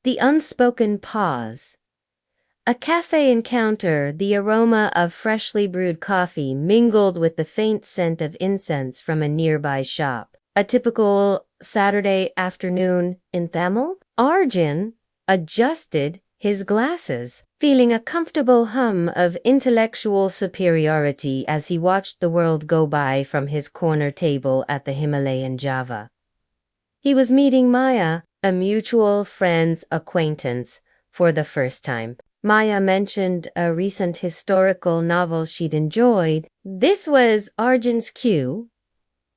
The Unspoken Pause. A cafe encounter, the aroma of freshly brewed coffee mingled with the faint scent of incense from a nearby shop. A typical Saturday afternoon in Tamil. Arjun adjusted his glasses, feeling a comfortable hum of intellectual superiority as he watched the world go by from his corner table at the Himalayan Java. He was meeting Maya, a mutual friend's acquaintance, for the first time. Maya mentioned a recent historical novel she'd enjoyed. This was Arjun's cue.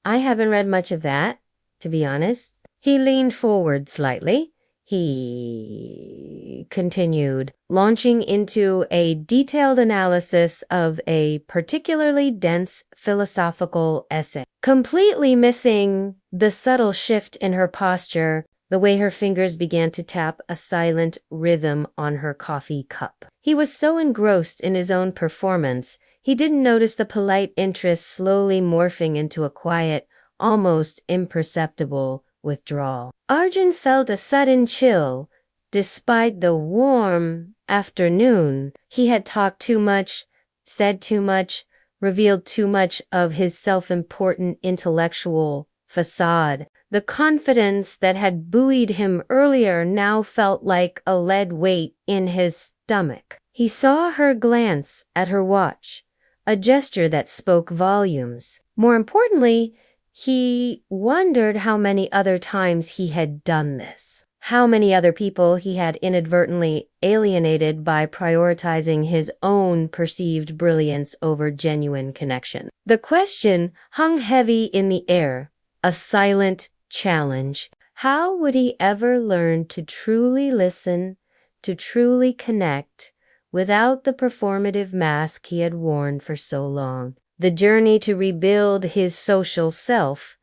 I haven't read much of that, to be honest. He leaned forward slightly. He continued, launching into a detailed analysis of a particularly dense philosophical essay, completely missing the subtle shift in her posture, the way her fingers began to tap a silent rhythm on her coffee cup. He was so engrossed in his own performance, he didn't notice the polite interest slowly morphing into a quiet, almost imperceptible withdrawal. Arjun felt a sudden chill. Despite the warm afternoon, he had talked too much, said too much, revealed too much of his self-important intellectual facade. The confidence that had buoyed him earlier now felt like a lead weight in his stomach. He saw her glance at her watch, a gesture that spoke volumes. More importantly, he wondered how many other times he had done this. How many other people he had inadvertently alienated by prioritizing his own perceived brilliance over genuine connection. The question hung heavy in the air, a silent challenge. How would he ever learn to truly listen, to truly connect, without the performative mask he had worn for so long? The journey to rebuild his social self,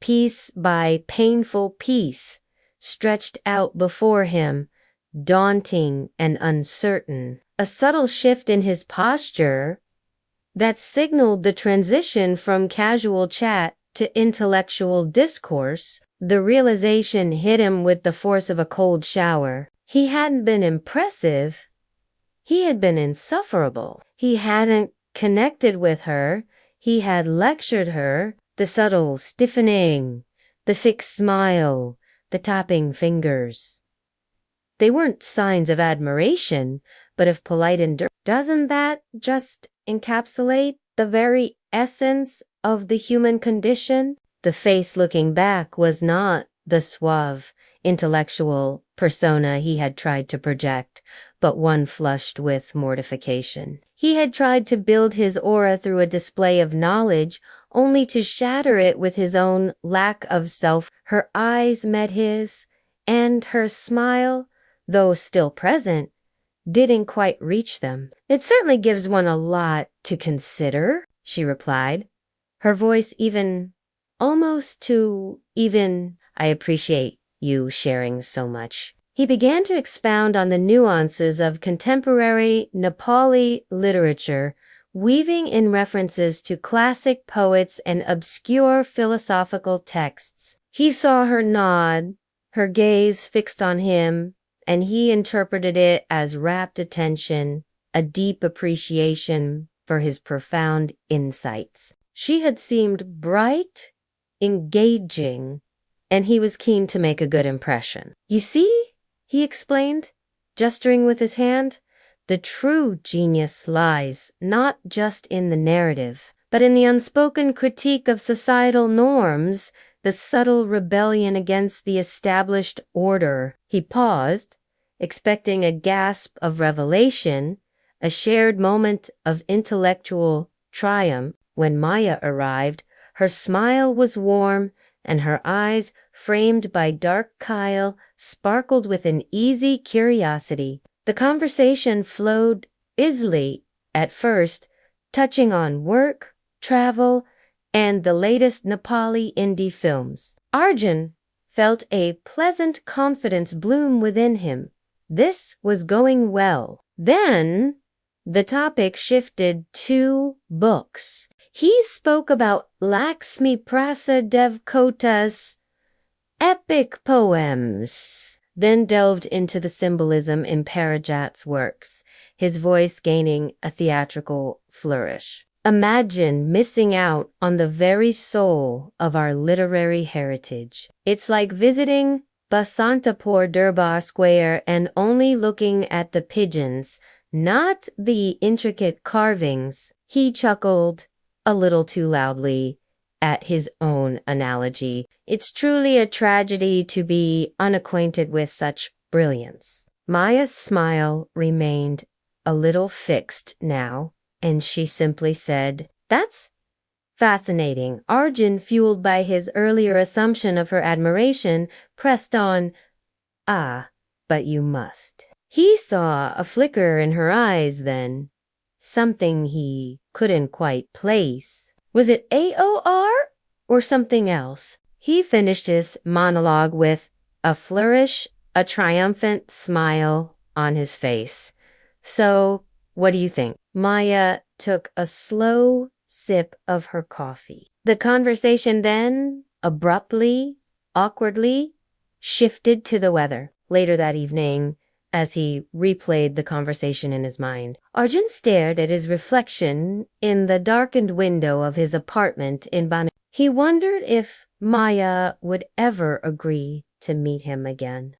piece by painful piece, stretched out before him, daunting and uncertain. A subtle shift in his posture that signaled the transition from casual chat to intellectual discourse. The realization hit him with the force of a cold shower. He hadn't been impressive. He had been insufferable. He hadn't connected with her. He had lectured her. The subtle stiffening, the fixed smile, the tapping fingers. They weren't signs of admiration, but of polite endurance. Doesn't that just encapsulate the very essence of the human condition? The face looking back was not the suave, intellectual persona he had tried to project, but one flushed with mortification. He had tried to build his aura through a display of knowledge, only to shatter it with his own lack of self. Her eyes met his, and her smile, though still present, didn't quite reach them. "It certainly gives one a lot to consider," she replied, her voice even, almost too even. "I appreciate you sharing so much." He began to expound on the nuances of contemporary Nepali literature, weaving in references to classic poets and obscure philosophical texts. He saw her nod, her gaze fixed on him, and he interpreted it as rapt attention, a deep appreciation for his profound insights. She had seemed bright, engaging, and he was keen to make a good impression. "You see," he explained, gesturing with his hand, "the true genius lies not just in the narrative, but in the unspoken critique of societal norms, the subtle rebellion against the established order." He paused, expecting a gasp of revelation, a shared moment of intellectual triumph. When Maya arrived, her smile was warm, and her eyes, framed by dark Kyle, sparkled with an easy curiosity. The conversation flowed easily at first, touching on work, travel, and the latest Nepali indie films. Arjun felt a pleasant confidence bloom within him. This was going well. Then the topic shifted to books. He spoke about Lakshmi Prasad Devkota's epic poems, then delved into the symbolism in Parijat's works, his voice gaining a theatrical flourish. Imagine missing out on the very soul of our literary heritage. It's like visiting Basantapur Durbar Square and only looking at the pigeons, not the intricate carvings. He chuckled a little too loudly at his own analogy. It's truly a tragedy to be unacquainted with such brilliance. Maya's smile remained a little fixed now, and she simply said, "That's fascinating." Arjun, fueled by his earlier assumption of her admiration, pressed on, "Ah, but you must." He saw a flicker in her eyes then, something he couldn't quite place. Was it AOR or something else? He finished his monologue with a flourish, a triumphant smile on his face. "So, what do you think?" Maya took a slow sip of her coffee. The conversation then, abruptly, awkwardly, shifted to the weather. Later that evening, as he replayed the conversation in his mind, Arjun stared at his reflection in the darkened window of his apartment in Bana. He wondered if Maya would ever agree to meet him again.